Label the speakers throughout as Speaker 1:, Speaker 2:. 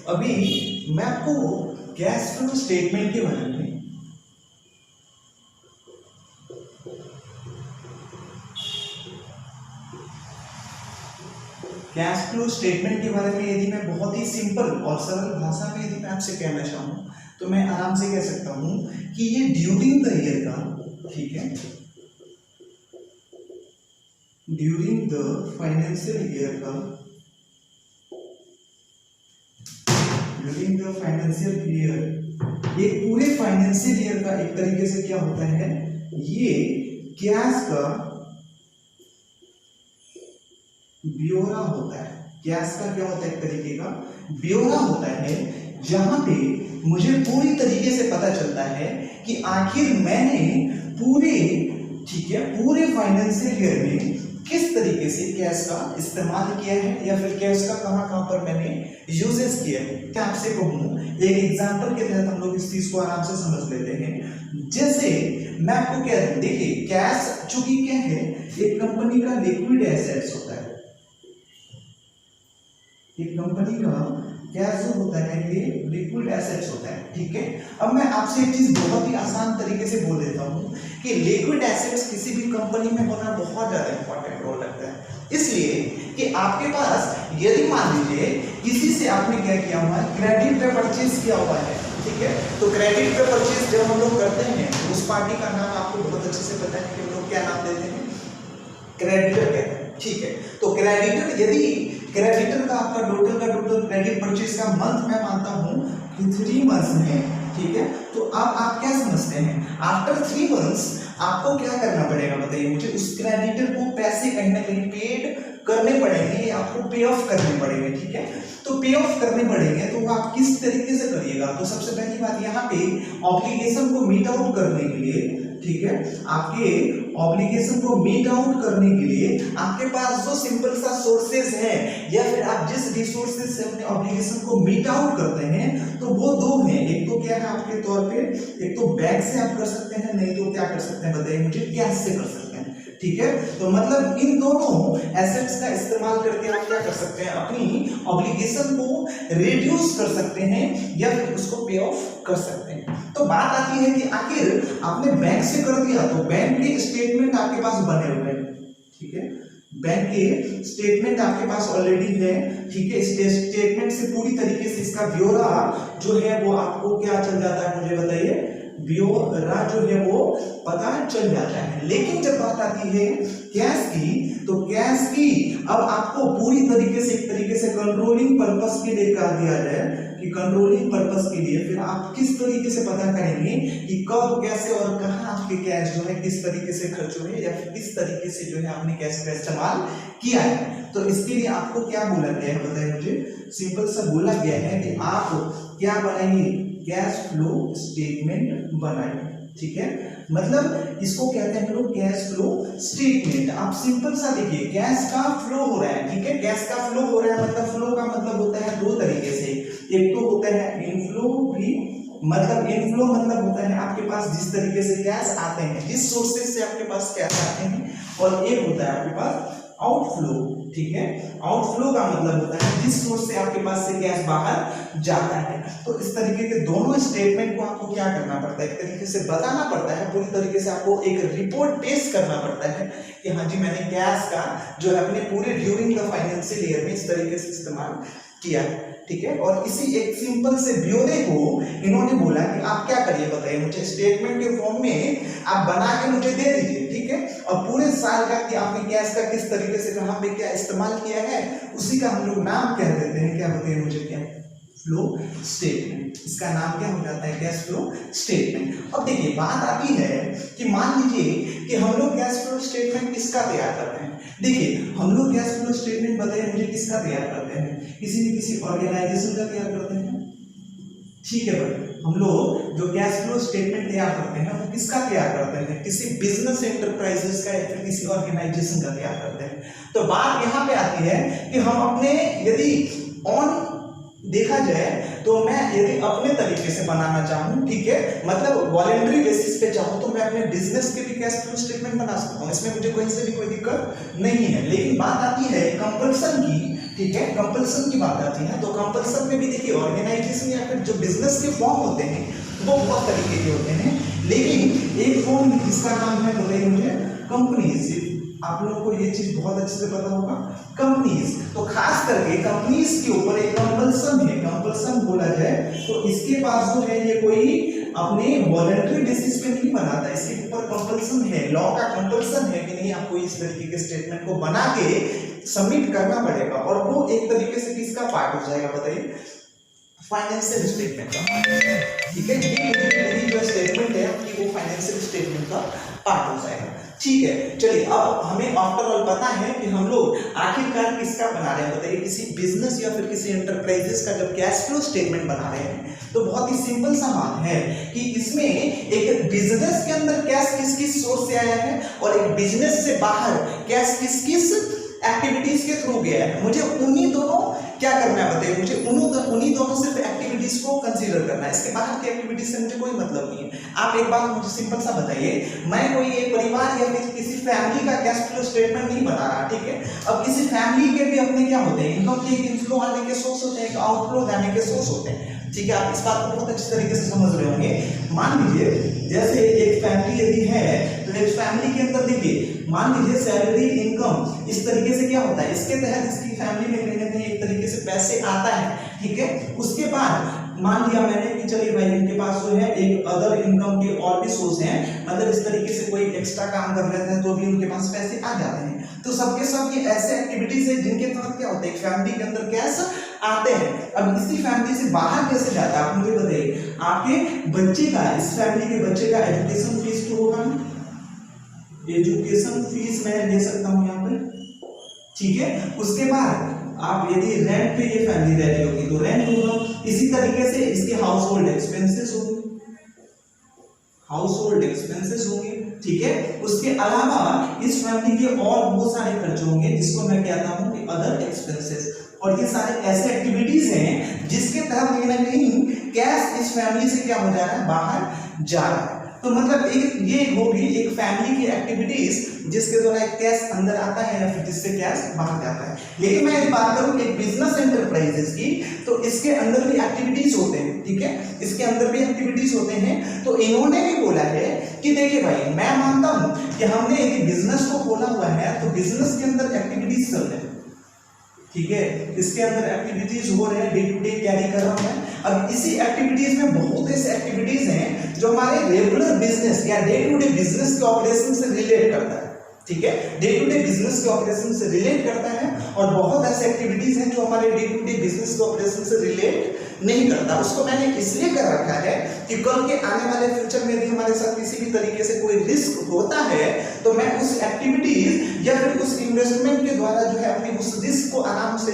Speaker 1: अभी मैं आपको कैश फ्लो स्टेटमेंट के बारे में कैश फ्लो स्टेटमेंट के बारे में यदि मैं बहुत ही सिंपल और सरल भाषा में यदि मैं आपसे कहना चाहूँ तो मैं आराम से कह सकता हूँ कि ये ड्यूरिंग द ईयर का, ठीक है, ड्यूरिंग द फाइनेंशियल ईयर का, ड्यूरिंग द फाइनेंशियल ईयर, ये पूरे फाइनेंशियल ईयर का एक तरीके से क्या होता है, ये कैश का ब्यौरा होता है। कैश का क्या होता है, एक तरीके का ब्यौरा होता है, जहां पे मुझे पूरी तरीके से पता चलता है कि आखिर मैंने पूरे, ठीक है, पूरे फाइनेंशियल ईयर में किस तरीके से कैश का इस्तेमाल किया है या फिर कैश का कहां पर मैंने यूजेस किया है। मैं आपसे कहूँ एक एग्जांपल के तहत हम लोग इस चीज को आराम से समझ लेते हैं। जैसे मैं आपको कह दूं, देखिए कैश चूंकि क्या है, एक कंपनी का लिक्विड एसेट्स होता है, एक कंपनी का कैश जो होता है ये लिक्विड एसेट्स होता है, ठीक है। अब मैं आपसे एक चीज बहुत ही आसान तरीके से बोल देता हूँ कि लिक्विड एसेट्स किसी भी कंपनी में होना बहुत ज्यादा इंपॉर्टेंट रोल लगता है, इसलिए कि आपके पास यदि मान लीजिए किसी से आपने क्या किया हुआ है, क्रेडिट पे परचेज किया हुआ है, ठीक है, तो क्रेडिट पे परचेज जब हम लोग करते हैं तो उस पार्टी का नाम आपको बहुत अच्छे से पता है कि हम लोग क्या नाम देते हैं, क्रेडिटर कहते हैं, ठीक है। तो क्रेडिटर, यदि क्रेडिटर का आपका टोटल क्रेडिट परचेज का मंथ मैं मानता हूं कि 3 मंथ्स में, ठीक है, तो अब आप क्या समझते हैं, आफ्टर 3 मंथ्स आपको क्या करना पड़ेगा बताइए मुझे, उस क्रेडिटर को पैसे कहीं ना कहीं पेड करने पड़ेंगे, आपको पे ऑफ करने पड़ेंगे, ठीक है। तो पे ऑफ करने पड़ेंगे तो आप किस तरीके से करिएगा, तो सबसे पहली बात यहाँ पे ऑब्लिगेशन को मीट आउट करने के लिए, ठीक है, आपके ऑब्लिगेशन को मीट आउट करने के लिए आपके पास जो सिंपल सा सोर्सेज है या फिर आप जिस रिसोर्सेज से अपने ऑब्लिगेशन को मीट आउट करते हैं तो वो 2 हैं। एक तो क्या है आपके तौर पे, एक तो बैंक से आप कर सकते हैं, नहीं तो क्या कर सकते हैं बताइए मुझे, कैश से कर सकते हैं, ठीक है। तो मतलब इन दोनों एसेट्स का इस्तेमाल करके आप क्या कर सकते हैं, अपनी ऑब्लिगेशन को रिड्यूस कर सकते हैं या फिर उसको पे ऑफ कर सकते हैं। तो बात आती है कि आखिर आपने बैंक से कर दिया तो बैंक के स्टेटमेंट आपके पास बने हुए हैं, ठीक है, बैंक के स्टेटमेंट आपके पास ऑलरेडी है, ठीक है। स्टेटमेंट से पूरी तरीके से इसका ब्यौरा जो है वो आपको क्या चल जाता है मुझे बताइए, ब्यौरा जो है वो पता चल जाता है। लेकिन जब बात आती है कैश की, तो कैश की अब आपको पूरी तरीके से, एक तरीके से कंट्रोलिंग पर्पस के लिए कहा दिया जाए कि कंट्रोलिंग पर्पस के लिए फिर आप किस तरीके से पता करेंगे कि कब, कैसे और कहां आपके कैश जो है किस तरीके से खर्च हुए या फिर किस तरीके से जो है आपने कैश का इस्तेमाल किया है। तो इसके लिए आपको क्या बोला गया है बताइए मुझे, सिंपल सा बोला गया है कि आप क्या बनाइए, कैश फ्लो स्टेटमेंट बनाइए, ठीक है। मतलब इसको कहते हैं हम लोग कैश फ्लो स्टेटमेंट। आप सिंपल सा देखिए, कैश का फ्लो हो रहा है, ठीक है, कैश का फ्लो हो रहा है, मतलब फ्लो का मतलब होता है 2 तरीके से, एक तो होता है इनफ्लो भी, मतलब इनफ्लो मतलब होता है आपके पास जिस तरीके से कैश आते हैं, जिस सोर्सेज से आपके पास कैश आते हैं, और एक होता है आपके पास आउटफ्लो, ठीक है। आउटफ्लो का मतलब होता है जिस सोर्स से आपके पास से कैश बाहर जाता है। तो इस तरीके के दोनों स्टेटमेंट को आपको क्या करना पड़ता है, एक तरीके से बताना पड़ता है, पूरी तरीके से आपको एक रिपोर्ट पेश करना पड़ता है कि हाँ जी मैंने कैश का जो है अपने पूरे ड्यूरिंग द फाइनेंशियल ईयर में इस तरीके से इस्तेमाल किया है, ठीक है। और इसी एक सिंपल से ब्यौरे को इन्होंने बोला कि आप क्या करिए बताइए मुझे, स्टेटमेंट के फॉर्म में आप बना के मुझे दे दीजिए, ठीक है, और पूरे साल का कि आपने कैश का किस तरीके से कहां पे क्या इस्तेमाल किया है उसी का हम लोग नाम कह देते हैं, क्या बताइए मुझे, क्या फ्लो स्टेटमेंट। इसका नाम क्या हो जाता है, कैश फ्लो स्टेटमेंट। अब देखिए बात आती है कि मान लीजिए कि हम लोग कैश फ्लो स्टेटमेंट किसका तैयार करते हैं। देखिए हम लोग कैश फ्लो स्टेटमेंट बताइए मुझे किसका तैयार करते हैं, किसी ऑर्गेनाइजेशन का तैयार करते हैं, ठीक है भाई। हम लोग जो कैश फ्लो स्टेटमेंट तैयार करते हैं वो किसका तैयार करते हैं, किसी बिजनेस एंटरप्राइजेस का या फिर किसी ऑर्गेनाइजेशन का तैयार करते हैं। तो बात यहाँ पे आती है कि हम अपने, यदि ऑन देखा जाए तो मैं यदि अपने तरीके से बनाना चाहूँ, ठीक है, मतलब वॉलेंटरी बेसिस पे चाहूँ तो मैं अपने बिजनेस के भी कैश फ्लो स्टेटमेंट बना सकता हूँ, इसमें मुझे कहीं से भी कोई दिक्कत नहीं है। लेकिन बात आती है कंपल्सन की, ठीक है, कंपल्सन की बात आती है तो कंपल्सन में भी देखिए ऑर्गेनाइजेशन या फिर जो बिजनेस के फॉर्म होते हैं वो बहुत तरीके के होते हैं, लेकिन एक फॉर्म जिसका नाम है बताइए मुझे, कंपनीज। आप लोगों को ये चीज बहुत अच्छे से पता होगा, कंपनीज। तो खास करके कंपनीज के ऊपर एक कंपल्सन है, कंपल्सन बोला जाए तो इसके पास जो है ये कोई अपने वॉलंटरी बेसिस पे नहीं बनाता, इसके ऊपर कंपल्सन है, लॉ का कंपल्सन है कि नहीं आपको इस तरीके के स्टेटमेंट को बना के सबमिट करना पड़ेगा, और वो एक तरीके से किसका पार्ट हो जाएगा बताइए, फाइनेंशियल स्टेटमेंट का। ठीक है, ये जो स्टेटमेंट है आपकी वो फाइनेंशियल स्टेटमेंट का पार्ट हो जाएगा। ठीक है, चलिए अब हमें आफ्टर ऑल पता है कि हम लोग आखिरकार किसका बना रहे हैं बताइए, किसी बिजनेस या फिर किसी एंटरप्राइजेस का जब कैश फ्लो स्टेटमेंट बना रहे हैं तो बहुत ही सिंपल सा बात है कि इसमें एक बिजनेस के अंदर कैश किस किस सोर्स से आया है और एक बिजनेस से बाहर कैश किस किस एक्टिविटीज के थ्रू गया है। मुझे उन्हीं दोनों क्या करना है बताइए, मुझे उन्हीं दोनों सिर्फ एक्टिविटीज को कंसीडर करना है, इसके बाहर की एक्टिविटीज से मुझे कोई मतलब नहीं है। आप एक बात मुझे सिंपल सा बताइए, मैं कोई एक परिवार या फिर किसी फैमिली का कैश फ्लो स्टेटमेंट नहीं बना रहा, ठीक है। अब किसी फैमिली के भी अपने क्या होते हैं, इनकम के इनफ्लो आने के सोर्स होते हैं, आउटफ्लो जाने के सोर्स होते हैं, ठीक है। आप इस बात को बहुत अच्छे तरीके से समझ रहे होंगे। मान लीजिए जैसे एक फैमिली यदि है तो एक फैमिली के अंदर देखिए, मान लीजिए सैलरी इनकम इस तरीके से क्या होता है, इसके तहत इसकी फैमिली में कहीं ना कहीं एक तरीके से पैसे आता है, ठीक है। उसके बाद मान लिया मैंने कि चलिए भाई इनके पास जो है एक अदर इनकम के और भी सोर्स हैं, मतलब इस तरीके से कोई एक्स्ट्रा काम कर लेते हैं तो भी उनके पास पैसे आ जाते हैं। तो सबके सब ये ऐसे एक्टिविटीज है जिनके तहत क्या होता है, फैमिली के अंदर कैश आते हैं। अब इसी फैमिली से बाहर कैसे जाता है आप मुझे बताइए, आपके बच्चे का, इस फैमिली के बच्चे का एजुकेशन फीस तो होगा, एजुकेशन फीस मैं ले सकता हूँ यहाँ पे, ठीक है। उसके बाद आप यदि रेंट पे ये फैमिली रह रही होगी तो रेंट होगा, इसी तरीके से इसके हाउस होल्ड एक्सपेंसेस होंगे, हाउस होल्ड एक्सपेंसेस होंगे, ठीक है। उसके अलावा इस फैमिली के और बहुत सारे खर्चे होंगे जिसको मैं कहता हूँ कि अदर एक्सपेंसेस, और ये सारे ऐसे एक्टिविटीज हैं जिसके तहत कहीं ना कहीं कैश इस फैमिली से क्या हो जा रहा है, बाहर जा रहा है। तो मतलब एक ये होगी एक फैमिली की एक्टिविटीज जिसके द्वारा कैश अंदर आता है या फिर जिससे कैश बाहर जाता है। लेकिन मैं बात करूं एक बिजनेस एंटरप्राइजेस की, तो इसके अंदर भी एक्टिविटीज होते हैं, ठीक है, इसके अंदर भी एक्टिविटीज होते हैं। तो इन्होंने भी बोला है कि देखिए भाई मैं मानता हूं कि हमने यदि बिजनेस को खोला हुआ है तो बिजनेस के अंदर एक्टिविटीज चल रहे हैं, ठीक है, इसके अंदर एक्टिविटीज हो रहे हैं, डे टू डे कैरी कर रहा हूं। अब इसी एक्टिविटीज में बहुत ऐसे एक्टिविटीज हैं जो हमारे रेगुलर बिजनेस या डे टू डे बिजनेस के ऑपरेशन से रिलेट करता है, ठीक है, डे टू डे बिजनेस के ऑपरेशन से रिलेट करता है। और बहुत ऐसे एक्टिविटीज हैं जो हमारे डे टू डे बिजनेस के ऑपरेशन से रिलेट नहीं करता। उसको मैंने इसलिए कर रखा है कि कल के आने वाले फ्यूचर में यदि हमारे साथ किसी भी तरीके से कोई रिस्क होता है तो मैं उस एक्टिविटीज या फिर उस इन्वेस्टमेंट के द्वारा जो है अपनी उस रिस्क को आराम से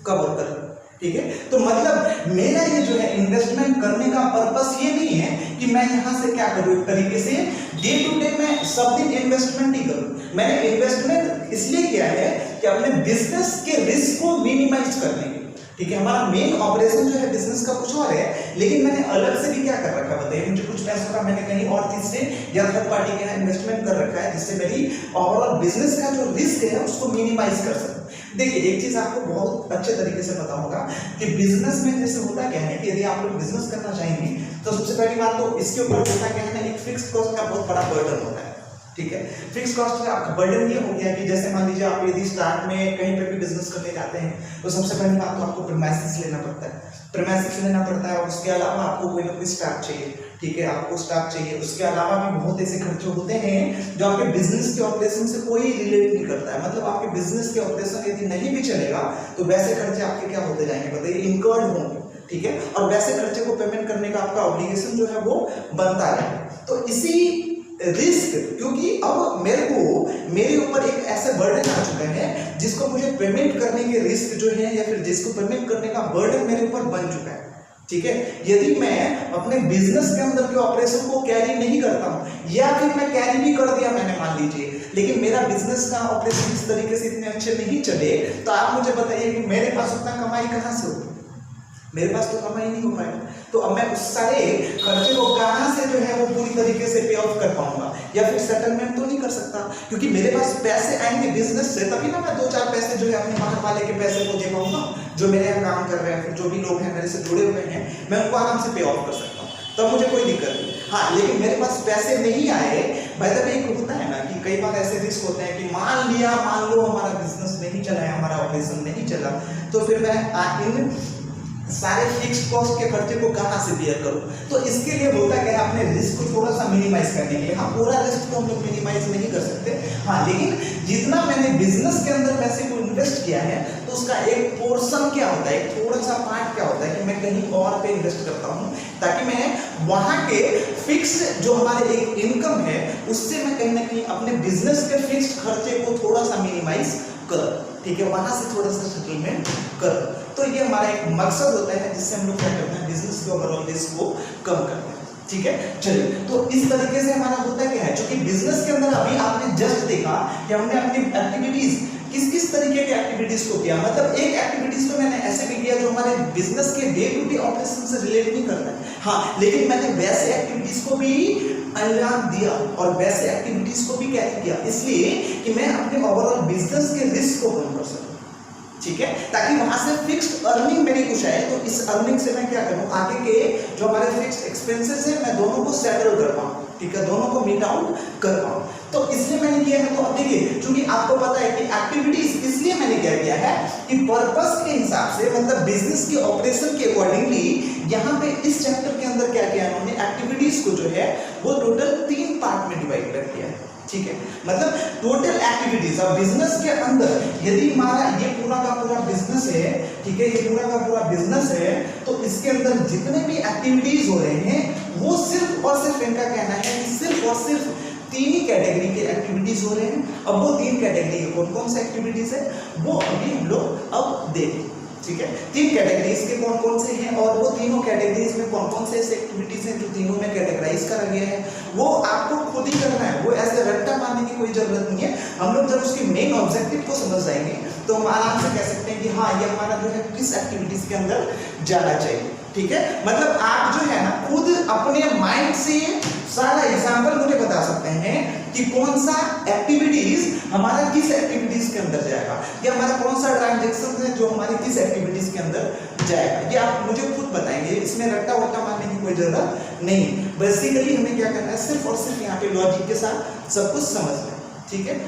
Speaker 1: कवर कर, ठीक है। तो मतलब मेरा ये जो है इन्वेस्टमेंट करने का पर्पस ये नहीं है कि मैं यहां से क्या करूं, एक तरीके से डे टू डे मैं सब दिन इन्वेस्टमेंट ही करूं। मैंने इन्वेस्टमेंट इसलिए किया है कि अपने बिजनेस के रिस्क को मिनिमाइज करने के, ठीक है। हमारा मेन ऑपरेशन जो है बिजनेस का कुछ और है, लेकिन मैंने अलग से भी क्या कर रखा बताइए मुझे, कुछ पैसों का मैंने कहीं और चीज से या थर्ड पार्टी के यहाँ इन्वेस्टमेंट कर रखा है जिससे मेरी ओवरऑल बिजनेस का जो रिस्क है उसको मिनिमाइज कर सकूं। देखिए एक चीज आपको बहुत अच्छे तरीके से पता होगा कि बिजनेस में जैसे होता क्या है कि यदि आप लोग बिजनेस करना चाहेंगे तो सबसे पहली बात तो इसके ऊपर होता क्या है ना, एक फिक्स कॉस्ट का बहुत बड़ा बर्डन होता है, ठीक है। फिक्स कॉस्ट का बर्डन ये हो गया कि जैसे मान लीजिए आप यदि स्टार्ट में कहीं पे भी बिजनेस करने जाते हैं तो सबसे पहली बात तो आपको प्रीमाइसेस लेना पड़ता है, प्रीमाइसेस लेना पड़ता है, और उसके अलावा आपको कोई ना कोई स्टाफ चाहिए, ठीक है, आपको स्टाफ चाहिए। उसके अलावा भी बहुत ऐसे खर्चे होते हैं जो आपके बिजनेस के ऑपरेशन से कोई रिलेट नहीं करता है, मतलब आपके बिजनेस के ऑपरेशन यदि नहीं भी चलेगा तो वैसे खर्चे आपके क्या होते जाएंगे बताइए, इनकर्ड होंगे, ठीक है, और वैसे खर्चे को पेमेंट करने का आपका ऑब्लिगेशन जो है वो बनता है। तो इसी रिस्क, क्योंकि अब मेरे ऊपर एक ऐसा बर्डन आ चुका है जिसको मुझे पेमेंट करने के रिस्क जो है या फिर जिसको पेमेंट करने का बर्डन मेरे ऊपर बन चुका है, ठीक है। यदि मैं अपने बिजनेस के अंदर के ऑपरेशन को कैरी नहीं करता हूं या फिर मैं कैरी भी कर दिया मैंने मान लीजिए, लेकिन मेरा बिजनेस का ऑपरेशन इस तरीके से इतने अच्छे नहीं चले, तो आप मुझे बताइए कि मेरे पास उतना कमाई कहां से होगी, मेरे पास तो कमाई नहीं हो पाएगा। तो अब मैं उस सारे खर्चे को कहाँ से जो है वो पूरी तरीके से पे ऑफ कर पाऊंगा, या फिर सेटलमेंट तो नहीं कर सकता, क्योंकि मेरे पास पैसे आएंगे बिजनेस से, तभी ना मैं 2-4 पैसे जो है अपने बाहर वाले के पैसे को दे पाऊंगा, जो मेरे यहाँ काम कर रहे हैं, फिर जो भी लोग हैं मेरे से जुड़े हुए हैं, मैं उनको आराम से पे ऑफ कर सकता हूँ, तब मुझे कोई दिक्कत नहीं। हाँ, लेकिन मेरे पास पैसे नहीं आए, भाई तब एक होता है ना कि कई बार ऐसे रिस्क होते हैं कि मान लो हमारा बिजनेस नहीं चला है, हमारा ऑपरेशन नहीं चला, तो फिर मैं इन सारे फिक्स्ड कॉस्ट के खर्चे को कहाँ से बियर करूं। तो इसके लिए होता क्या है, अपने रिस्क को थोड़ा सा मिनिमाइज करने के लिए, हाँ पूरा रिस्क तो हम लोग मिनिमाइज नहीं कर सकते, हाँ लेकिन जितना मैंने बिजनेस के अंदर पैसे को इन्वेस्ट किया है तो उसका एक पोर्शन क्या होता है, एक थोड़ा सा पार्ट क्या होता है कि मैं कहीं और पे इन्वेस्ट करता हूँ, ताकि मैं वहां के फिक्स जो हमारे एक इनकम है उससे मैं कहीं ना कहीं अपने बिजनेस के फिक्स्ड खर्चे को थोड़ा सा मिनिमाइज कर, ठीक है, वहां से थोड़ा सा सेटलमेंट कर। तो ये हमारा एक मकसद होता है जिससे हम लोग क्या करते हैं, बिजनेस के ओवरऑल रिस्क को कम करते हैं, ठीक है। चलिए, तो इस तरीके से हमारा होता क्या है, क्योंकि बिजनेस के अंदर अभी आपने जस्ट देखा कि हमने अपनी एक्टिविटीज किस किस तरीके की एक्टिविटीज को किया, मतलब एक एक्टिविटीज तो मैंने ऐसे भी किया जो हमारे बिजनेस के डे टू डे ऑपरेशन से रिलेट नहीं करता है, हाँ लेकिन मैंने वैसे एक्टिविटीज को भी अंजाम दिया और वैसे एक्टिविटीज को भी कैरी किया, इसलिए कि मैं अपने ओवरऑल बिजनेस के रिस्क को कम कर सकूं, ठीक है, ताकि वहां से फिक्स्ड अर्निंग मेरी कुछ आए, तो इस अर्निंग से मैं क्या करूं, आगे के जो हमारे फिक्स्ड एक्सपेंसेस है मैं दोनों को सेटल कर पाऊं, ठीक है, दोनों को मीट आउट कर पाऊं। तो इसलिए मैंने किया है, तो अब देखिए क्योंकि आपको पता है कि एक्टिविटीज इसलिए मैंने क्या किया है कि पर्पस के हिसाब से, मतलब बिजनेस के ऑपरेशन के अकॉर्डिंगली यहाँ पे इस चैप्टर के अंदर क्या किया उन्होंने, एक्टिविटीज को जो है वो टोटल 3 पार्ट में डिवाइड कर दिया है, ठीक है, मतलब टोटल एक्टिविटीज अब बिजनेस के अंदर यदि हमारा ये पूरा का पूरा बिजनेस है, ठीक है, ये पूरा का पूरा बिजनेस है, तो इसके अंदर जितने भी एक्टिविटीज हो रहे हैं वो सिर्फ और सिर्फ, इनका कहना है कि सिर्फ और सिर्फ 3 ही कैटेगरी के एक्टिविटीज हो रहे हैं। अब वो 3 कैटेगरी के कौन कौन से एक्टिविटीज है वो अभी हम लोग अब देखें, ठीक है, 3 कैटेगरीज के कौन कौन से हैं और वो तीनों कैटेगरीज में कौन कौन से ऐसे एक्टिविटीज हैं जो तीनों में कैटेगराइज करा गया है, वो आपको खुद ही करना है, वो ऐसे रट्टा मारने की कोई जरूरत नहीं है। हम लोग जब उसके मेन ऑब्जेक्टिव को समझ जाएंगे तो हम आराम से कह सकते हैं कि हाँ ये हमारा जो है किस एक्टिविटीज के अंदर जाना चाहिए, ठीक है, मतलब आप जो है ना खुद अपने माइंड से सारा एग्जाम्पल मुझे बता सकते हैं कि कौन सा एक्टिविटीज हमारा किस एक्टिविटीज के अंदर जाएगा, या हमारा कौन सा ट्रांजैक्शन है जो हमारी किस एक्टिविटीज के अंदर जाएगा, ये आप मुझे खुद बताएंगे, इसमें रट्टा वट्टा मारने की कोई जरूरत नहीं। बेसिकली हमें क्या करना है, सिर्फ और सिर्फ यहाँ पे लॉजिक के साथ सब कुछ समझना है, ठीक है।